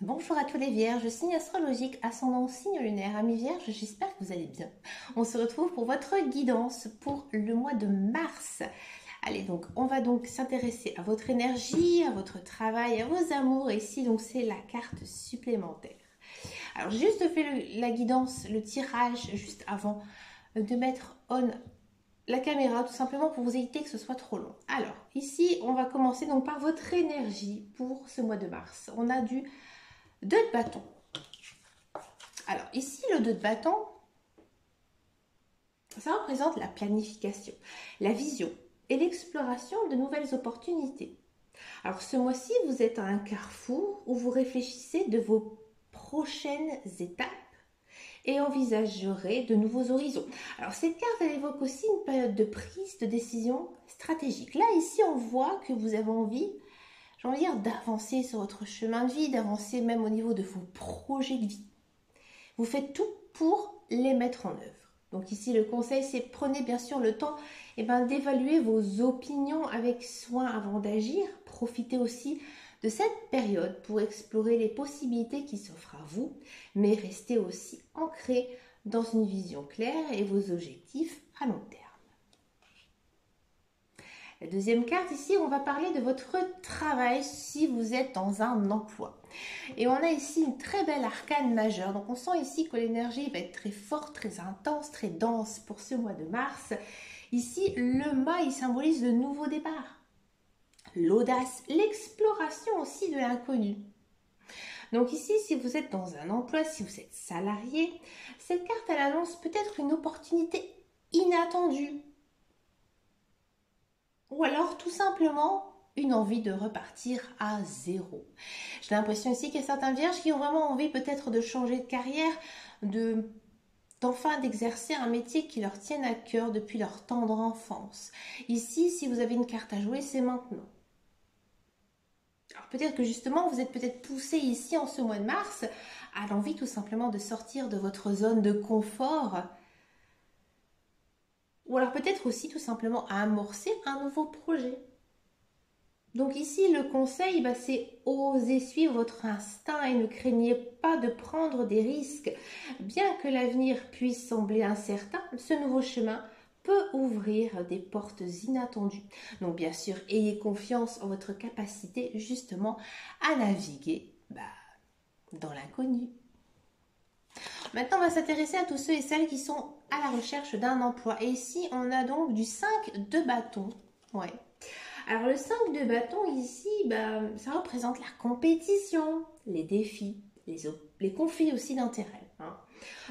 Bonjour à tous les vierges, signe astrologique, ascendant signe lunaire, amis vierges, j'espère que vous allez bien. On se retrouve pour votre guidance pour le mois de mars. Allez, donc on va donc s'intéresser à votre énergie, à votre travail, à vos amours. Et ici, donc c'est la carte supplémentaire. Alors juste fait la guidance, le tirage juste avant de mettre on la caméra, tout simplement pour vous éviter que ce soit trop long. Alors ici, on va commencer donc par votre énergie pour ce mois de mars. On a du 2 de bâton. Alors ici, le 2 de bâton, ça représente la planification, la vision et l'exploration de nouvelles opportunités. Alors ce mois-ci, vous êtes à un carrefour où vous réfléchissez de vos prochaines étapes et envisagerez de nouveaux horizons. Alors cette carte, elle évoque aussi une période de prise de décision stratégique. Là, ici, on voit que vous avez envie, j'ai envie de dire, d'avancer sur votre chemin de vie, d'avancer même au niveau de vos projets de vie. Vous faites tout pour les mettre en œuvre. Donc ici, le conseil, c'est prenez bien sûr le temps d'évaluer vos opinions avec soin avant d'agir. Profitez aussi de cette période pour explorer les possibilités qui s'offrent à vous, mais restez aussi ancré dans une vision claire et vos objectifs à long terme. La deuxième carte ici, on va parler de votre travail si vous êtes dans un emploi. Et on a ici une très belle arcane majeure. Donc on sent ici que l'énergie va être très forte, très intense, très dense pour ce mois de mars. Ici, le mât, il symbolise le nouveau départ, l'audace, l'exploration aussi de l'inconnu. Donc ici, si vous êtes dans un emploi, si vous êtes salarié, cette carte, elle annonce peut-être une opportunité inattendue. Ou alors tout simplement une envie de repartir à zéro. J'ai l'impression ici qu'il y a certains vierges qui ont vraiment envie peut-être de changer de carrière, d'enfin d'exercer un métier qui leur tienne à cœur depuis leur tendre enfance. Ici, si vous avez une carte à jouer, c'est maintenant. Alors peut-être que justement, vous êtes peut-être poussé ici en ce mois de mars à l'envie tout simplement de sortir de votre zone de confort. Ou alors peut-être aussi tout simplement à amorcer un nouveau projet. Donc ici, le conseil, c'est oser suivre votre instinct et ne craignez pas de prendre des risques. Bien que l'avenir puisse sembler incertain, ce nouveau chemin peut ouvrir des portes inattendues. Donc bien sûr, ayez confiance en votre capacité justement à naviguer dans l'inconnu. Maintenant, on va s'intéresser à tous ceux et celles qui sont à la recherche d'un emploi. Et ici, on a donc du 5 de bâton. Ouais. Alors le 5 de bâton ici, ça représente la compétition, les défis, les conflits aussi d'intérêt. Hein.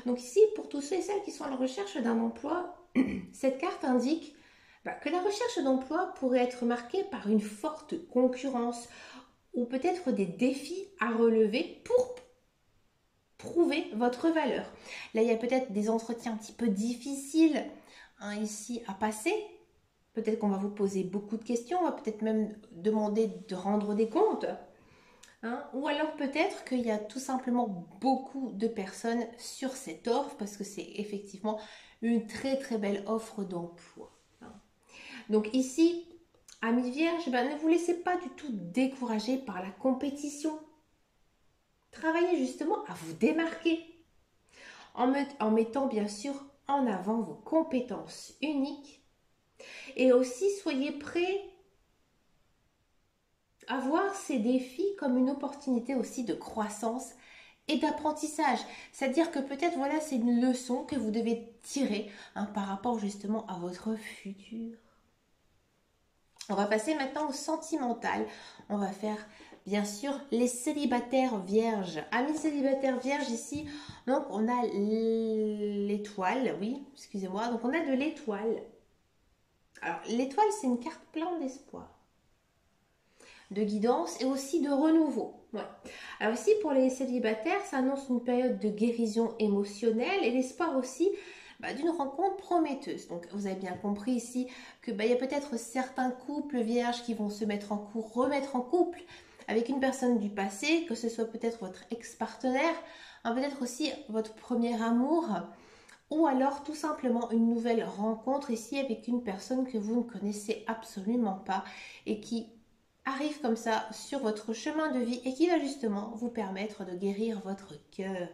Donc ici, pour tous ceux et celles qui sont à la recherche d'un emploi, cette carte indique que la recherche d'emploi pourrait être marquée par une forte concurrence ou peut-être des défis à relever pour prouver votre valeur. Là, il y a peut-être des entretiens un petit peu difficiles ici à passer. Peut-être qu'on va vous poser beaucoup de questions, on va peut-être même demander de rendre des comptes. Ou alors peut-être qu'il y a tout simplement beaucoup de personnes sur cette offre parce que c'est effectivement une très très belle offre d'emploi. Donc ici, amis vierges, ne vous laissez pas du tout décourager par la compétition. Travaillez justement à vous démarquer en mettant bien sûr en avant vos compétences uniques. Et aussi, soyez prêts à voir ces défis comme une opportunité aussi de croissance et d'apprentissage. C'est-à-dire que peut-être, voilà, c'est une leçon que vous devez tirer par rapport justement à votre futur. On va passer maintenant au sentimental. On va faire, bien sûr, les célibataires vierges. Amis célibataires vierges, ici, donc on a l'étoile, oui, excusez-moi. Donc on a de l'étoile. Alors, l'étoile, c'est une carte pleine d'espoir, de guidance et aussi de renouveau. Ouais. Alors ici, pour les célibataires, ça annonce une période de guérison émotionnelle et l'espoir aussi d'une rencontre prometteuse. Donc, vous avez bien compris ici que il y a peut-être certains couples vierges qui vont se mettre en couple, remettre en couple avec une personne du passé, que ce soit peut-être votre ex-partenaire, peut-être aussi votre premier amour, ou alors tout simplement une nouvelle rencontre ici avec une personne que vous ne connaissez absolument pas et qui arrive comme ça sur votre chemin de vie et qui va justement vous permettre de guérir votre cœur.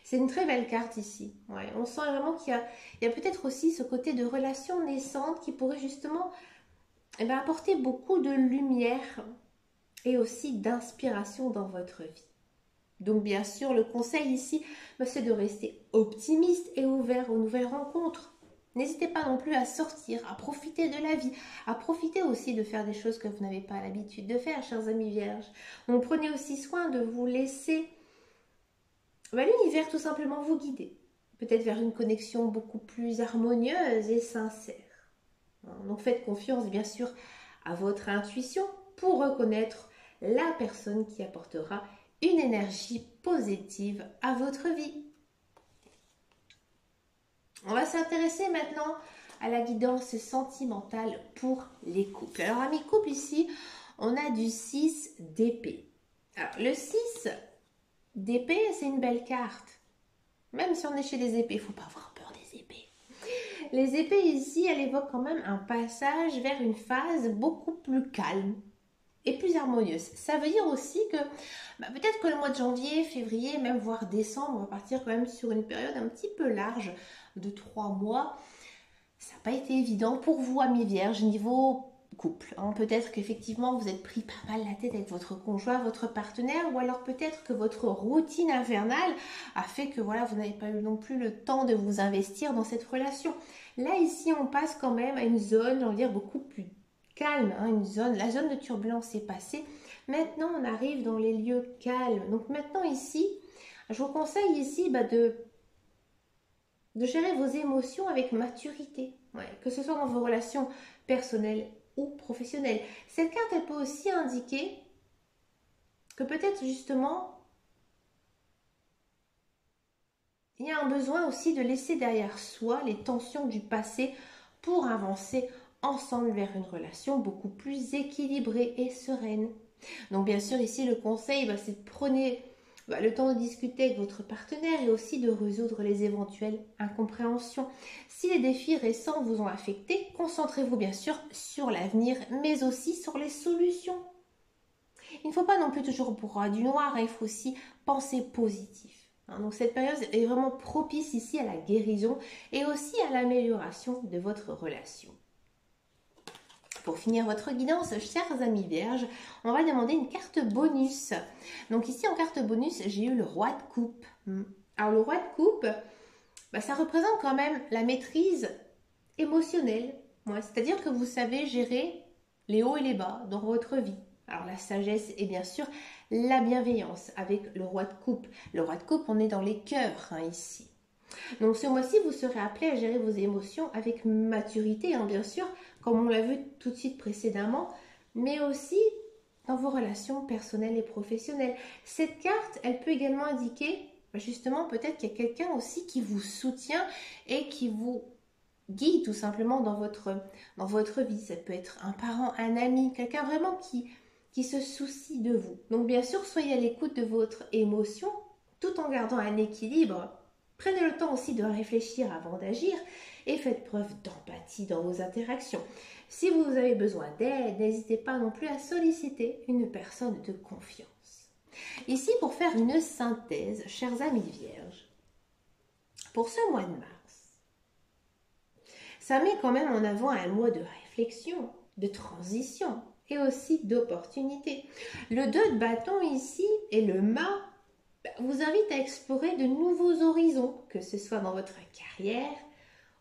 C'est une très belle carte ici. Ouais, on sent vraiment qu'il y a peut-être aussi ce côté de relation naissante qui pourrait justement apporter beaucoup de lumière et aussi d'inspiration dans votre vie. Donc bien sûr, le conseil ici, c'est de rester optimiste et ouvert aux nouvelles rencontres. N'hésitez pas non plus à sortir, à profiter de la vie, à profiter aussi de faire des choses que vous n'avez pas l'habitude de faire, chers amis vierges. Donc prenez aussi soin de vous laisser l'univers tout simplement vous guider. Peut-être vers une connexion beaucoup plus harmonieuse et sincère. Donc faites confiance bien sûr à votre intuition pour reconnaître la personne qui apportera une énergie positive à votre vie. On va s'intéresser maintenant à la guidance sentimentale pour les couples. Alors, amis couples, ici, on a du 6 d'épée. Alors, le 6 d'épée, c'est une belle carte. Même si on est chez les épées, il ne faut pas avoir peur des épées. Les épées, ici, elles évoquent quand même un passage vers une phase beaucoup plus calme et plus harmonieuse. Ça veut dire aussi que peut-être que le mois de janvier, février, même voire décembre, on va partir quand même sur une période un petit peu large de 3 mois. Ça n'a pas été évident pour vous, amis vierges, niveau couple. Peut-être qu'effectivement, vous êtes pris pas mal la tête avec votre conjoint, votre partenaire, ou alors peut-être que votre routine infernale a fait que voilà, vous n'avez pas eu non plus le temps de vous investir dans cette relation. Là, ici, on passe quand même à une zone, j'ai envie de dire, beaucoup plus calme, la zone de turbulence est passée. Maintenant, on arrive dans les lieux calmes. Donc maintenant ici, je vous conseille ici de gérer vos émotions avec maturité, que ce soit dans vos relations personnelles ou professionnelles. Cette carte, elle peut aussi indiquer que peut-être justement, il y a un besoin aussi de laisser derrière soi les tensions du passé pour avancer ensemble vers une relation beaucoup plus équilibrée et sereine. Donc bien sûr ici le conseil c'est de prenez le temps de discuter avec votre partenaire et aussi de résoudre les éventuelles incompréhensions. Si les défis récents vous ont affecté, concentrez-vous bien sûr sur l'avenir mais aussi sur les solutions. Il ne faut pas non plus toujours bourrer du noir, il faut aussi penser positif. Donc cette période est vraiment propice ici à la guérison et aussi à l'amélioration de votre relation. Pour finir votre guidance, chers amis vierges, on va demander une carte bonus. Donc ici en carte bonus, j'ai eu le roi de coupe. Alors le roi de coupe, ça représente quand même la maîtrise émotionnelle. C'est-à-dire que vous savez gérer les hauts et les bas dans votre vie. Alors la sagesse et bien sûr la bienveillance avec le roi de coupe. Le roi de coupe, on est dans les cœurs ici. Donc ce mois-ci, vous serez appelé à gérer vos émotions avec maturité, bien sûr, comme on l'a vu tout de suite précédemment, mais aussi dans vos relations personnelles et professionnelles. Cette carte, elle peut également indiquer, justement, peut-être qu'il y a quelqu'un aussi qui vous soutient et qui vous guide tout simplement dans votre vie. Ça peut être un parent, un ami, quelqu'un vraiment qui se soucie de vous. Donc bien sûr, soyez à l'écoute de votre émotion, tout en gardant un équilibre. Prenez le temps aussi de réfléchir avant d'agir et faites preuve d'empathie dans vos interactions. Si vous avez besoin d'aide, n'hésitez pas non plus à solliciter une personne de confiance. Ici, pour faire une synthèse, chers amis vierges, pour ce mois de mars, ça met quand même en avant un mois de réflexion, de transition et aussi d'opportunité. Le 2 de bâton ici et le mât vous invite à explorer de nouveaux horizons, que ce soit dans votre carrière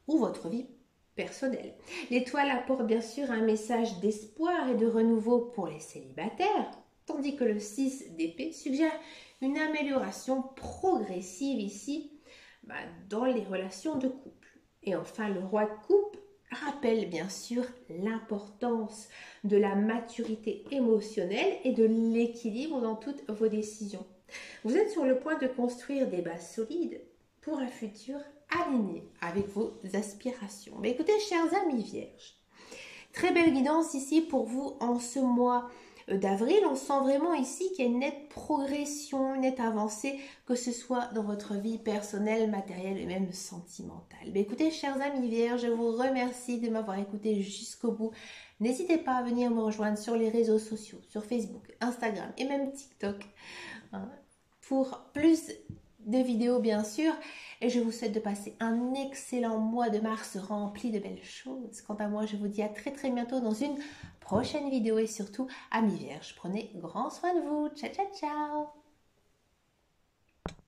ou votre vie personnelle. L'étoile apporte bien sûr un message d'espoir et de renouveau pour les célibataires, tandis que le 6 d'épée suggère une amélioration progressive ici dans les relations de couple. Et enfin, le roi de coupe rappelle bien sûr l'importance de la maturité émotionnelle et de l'équilibre dans toutes vos décisions. Vous êtes sur le point de construire des bases solides pour un futur aligné avec vos aspirations. Mais écoutez, chers amis vierges, très belle guidance ici pour vous en ce mois d'avril, on sent vraiment ici qu'il y a une nette progression, une nette avancée, que ce soit dans votre vie personnelle, matérielle et même sentimentale. Mais écoutez, chers amis vierges, je vous remercie de m'avoir écouté jusqu'au bout. N'hésitez pas à venir me rejoindre sur les réseaux sociaux, sur Facebook, Instagram et même TikTok, hein, pour plus de vidéos bien sûr. Et je vous souhaite de passer un excellent mois de mars rempli de belles choses. Quant à moi, je vous dis à très très bientôt dans une prochaine vidéo et surtout, amis vierges, prenez grand soin de vous. Ciao ciao ciao.